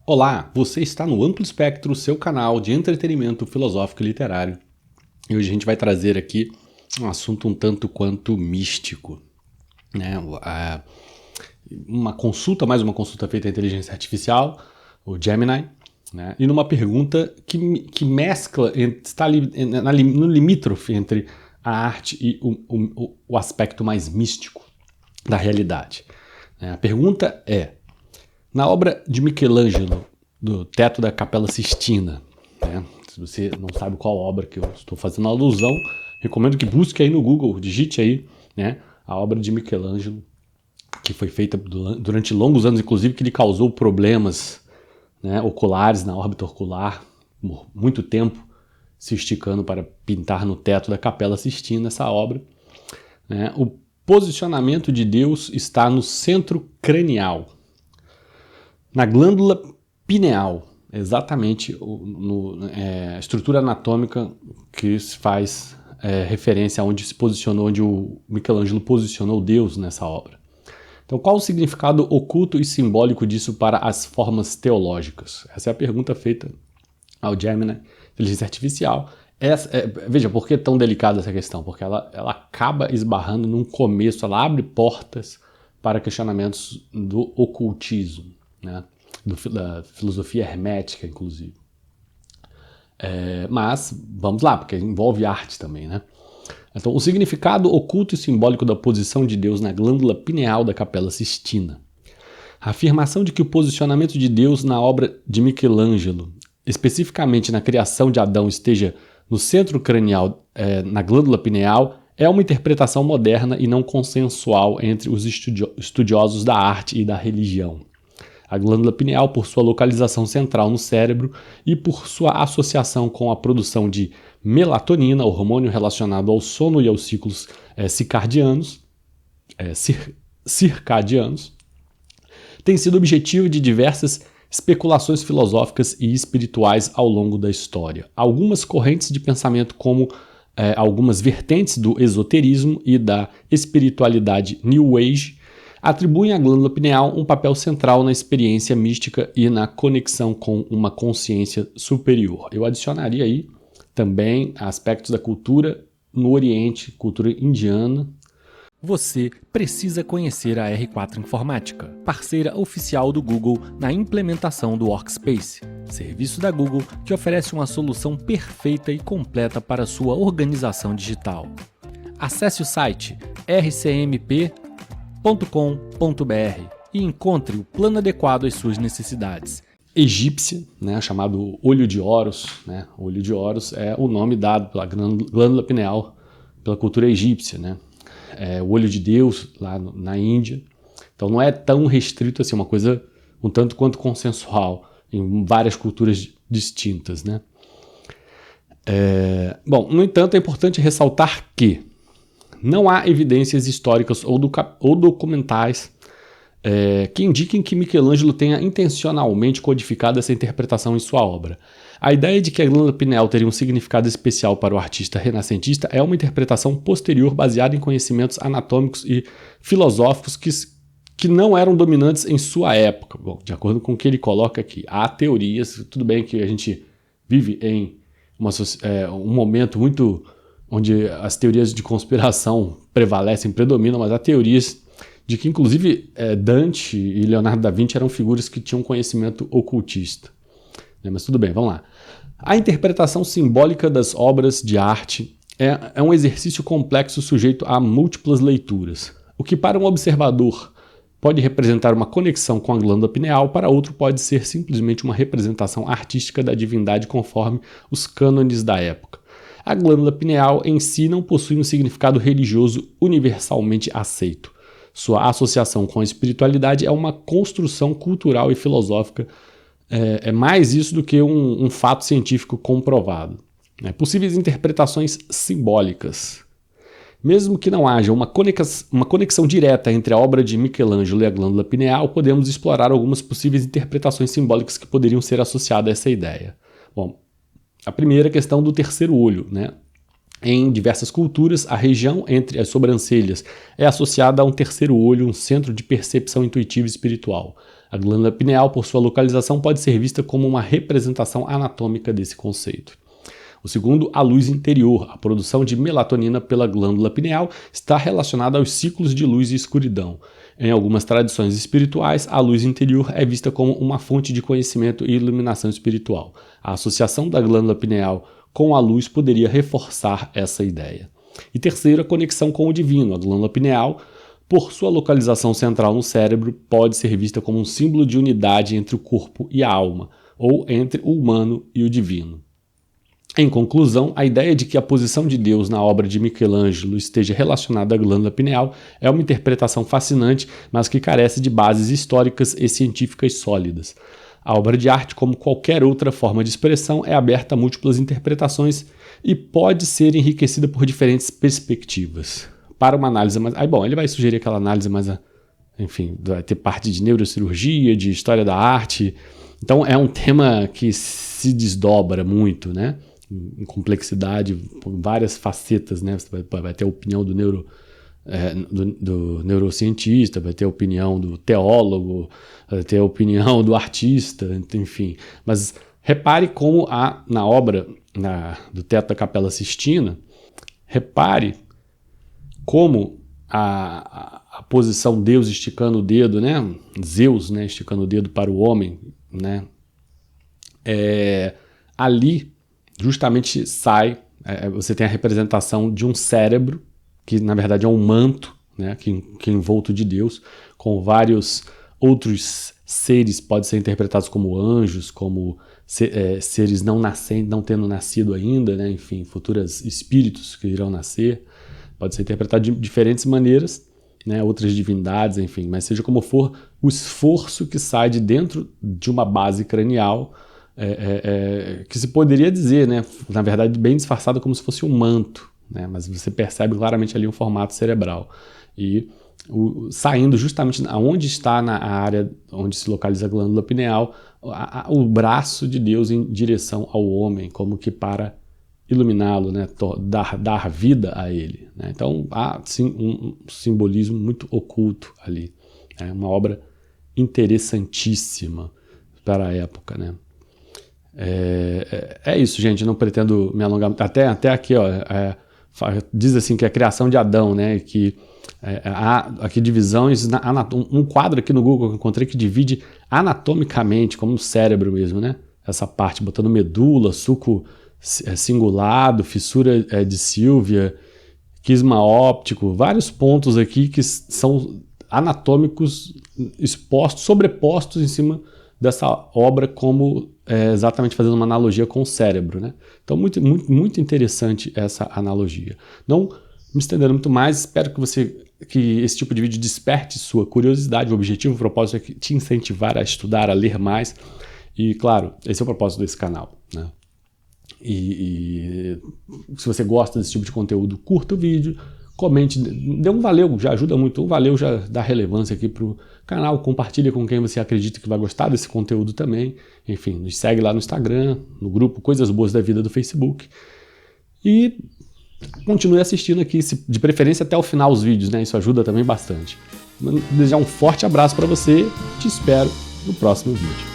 Olá, você está no Amplo Espectro, seu canal de entretenimento filosófico e literário. E hoje a gente vai trazer aqui um assunto um tanto quanto místico, né? Mais uma consulta feita à inteligência artificial, o Gemini, né? E numa pergunta que mescla, está ali no limítrofe entre a arte e o aspecto mais místico da realidade. A pergunta é: na obra de Michelangelo, do teto da Capela Sistina, né? Se você não sabe qual obra que eu estou fazendo alusão, recomendo que busque aí no Google, digite aí, né, a obra de Michelangelo, que foi feita durante longos anos, inclusive que lhe causou problemas, né, oculares na órbita ocular, por muito tempo se esticando para pintar no teto da Capela Sistina essa obra, né? O posicionamento de Deus está no centro cranial, na glândula pineal, exatamente a estrutura anatômica que se faz referência a onde se posicionou, onde o Michelangelo posicionou Deus nessa obra. Então, qual o significado oculto e simbólico disso para as formas teológicas? Essa é a pergunta feita ao Gemini, inteligência artificial. Veja, por que é tão delicada essa questão? Porque ela acaba esbarrando num começo, ela abre portas para questionamentos do ocultismo, né? Da filosofia hermética, inclusive. Mas, vamos lá, porque envolve arte também, né? Então, o significado oculto e simbólico da posição de Deus na glândula pineal da Capela Sistina. A afirmação de que o posicionamento de Deus na obra de Michelangelo, especificamente na criação de Adão, esteja no centro cranial, na glândula pineal, é uma interpretação moderna e não consensual entre os estudiosos da arte e da religião. A glândula pineal, por sua localização central no cérebro e por sua associação com a produção de melatonina, hormônio relacionado ao sono e aos ciclos circadianos, tem sido objetivo de diversas especulações filosóficas e espirituais ao longo da história. Algumas correntes de pensamento, como algumas vertentes do esoterismo e da espiritualidade New Age, atribuem à glândula pineal um papel central na experiência mística e na conexão com uma consciência superior. Eu adicionaria aí também aspectos da cultura no Oriente, cultura indiana. Você precisa conhecer a R4 Informática, parceira oficial do Google na implementação do Workspace, serviço da Google que oferece uma solução perfeita e completa para sua organização digital. Acesse o site rcmp.com.br e encontre o plano adequado às suas necessidades. Egípcia, né, chamado olho de Horus, né? O olho de Horus é o nome dado pela glândula pineal pela cultura egípcia, né? O olho de Deus lá na Índia. Então não é tão restrito assim, uma coisa um tanto quanto consensual em várias culturas distintas, né? Bom, no entanto, é importante ressaltar que não há evidências históricas ou documentais que indiquem que Michelangelo tenha intencionalmente codificado essa interpretação em sua obra. A ideia de que a glândula pineal teria um significado especial para o artista renascentista é uma interpretação posterior baseada em conhecimentos anatômicos e filosóficos que não eram dominantes em sua época. Bom, de acordo com o que ele coloca aqui, há teorias, tudo bem que a gente vive em um momento muito onde as teorias de conspiração predominam, mas há teorias de que, inclusive, Dante e Leonardo da Vinci eram figuras que tinham conhecimento ocultista. Mas tudo bem, vamos lá. A interpretação simbólica das obras de arte é um exercício complexo sujeito a múltiplas leituras. O que para um observador pode representar uma conexão com a glândula pineal, para outro pode ser simplesmente uma representação artística da divindade conforme os cânones da época. A glândula pineal em si não possui um significado religioso universalmente aceito. Sua associação com a espiritualidade é uma construção cultural e filosófica, é mais isso do que um fato científico comprovado. Possíveis interpretações simbólicas. Mesmo que não haja uma conexão direta entre a obra de Michelangelo e a glândula pineal, podemos explorar algumas possíveis interpretações simbólicas que poderiam ser associadas a essa ideia. Bom, a primeira questão do terceiro olho, né? Em diversas culturas, a região entre as sobrancelhas é associada a um terceiro olho, um centro de percepção intuitiva e espiritual. A glândula pineal, por sua localização, pode ser vista como uma representação anatômica desse conceito. O segundo, a luz interior. A produção de melatonina pela glândula pineal está relacionada aos ciclos de luz e escuridão. Em algumas tradições espirituais, a luz interior é vista como uma fonte de conhecimento e iluminação espiritual. A associação da glândula pineal com a luz poderia reforçar essa ideia. E terceiro, a conexão com o divino. A glândula pineal, por sua localização central no cérebro, pode ser vista como um símbolo de unidade entre o corpo e a alma, ou entre o humano e o divino. Em conclusão, a ideia de que a posição de Deus na obra de Michelangelo esteja relacionada à glândula pineal é uma interpretação fascinante, mas que carece de bases históricas e científicas sólidas. A obra de arte, como qualquer outra forma de expressão, é aberta a múltiplas interpretações e pode ser enriquecida por diferentes perspectivas. Para uma análise mais... ele vai sugerir aquela análise mais... Enfim, vai ter parte de neurocirurgia, de história da arte. Então é um tema que se desdobra muito, né? Em complexidade, por várias facetas, né? Você vai ter a opinião do neurocientista, vai ter a opinião do teólogo, vai ter a opinião do artista, enfim. Mas repare como na obra do Teto da Capela Sistina, repare como a posição Deus esticando o dedo, né? Zeus, né? Esticando o dedo para o homem, né? Ali justamente você tem a representação de um cérebro, que na verdade é um manto, né, que é envolto de Deus, com vários outros seres, podem ser interpretados como anjos, como seres não tendo nascido ainda, né, enfim, futuros espíritos que irão nascer, pode ser interpretado de diferentes maneiras, né, outras divindades, enfim, mas seja como for, o esforço que sai de dentro de uma base cranial, que se poderia dizer, né, na verdade bem disfarçado, como se fosse um manto, né, mas você percebe claramente ali um formato cerebral e saindo justamente aonde está na área onde se localiza a glândula pineal, o braço de Deus em direção ao homem, como que para iluminá-lo, né, dar vida a ele, né? Então há sim um simbolismo muito oculto ali, né? Uma obra interessantíssima para a época, né? É isso, gente, não pretendo me alongar até aqui, ó, diz assim que é a criação de Adão, né, que há aqui divisões, um quadro aqui no Google que eu encontrei que divide anatomicamente, como no cérebro mesmo, né, essa parte, botando medula, sulco cingulado, fissura de Sylvia, quisma óptico, vários pontos aqui que são anatômicos sobrepostos em cima dessa obra, como exatamente fazendo uma analogia com o cérebro, né? Então, muito, muito, muito interessante essa analogia. Não me estendendo muito mais, espero que esse tipo de vídeo desperte sua curiosidade. O objetivo, o propósito é te incentivar a estudar, a ler mais. E, claro, esse é o propósito desse canal, né? E se você gosta desse tipo de conteúdo, curta o vídeo, comente, dê um valeu, já ajuda muito, um valeu já dá relevância aqui pro canal, compartilha com quem você acredita que vai gostar desse conteúdo também, enfim, nos segue lá no Instagram, no grupo Coisas Boas da Vida do Facebook e continue assistindo aqui, de preferência até o final os vídeos, né, isso ajuda também bastante. Desejar um forte abraço para você, te espero no próximo vídeo.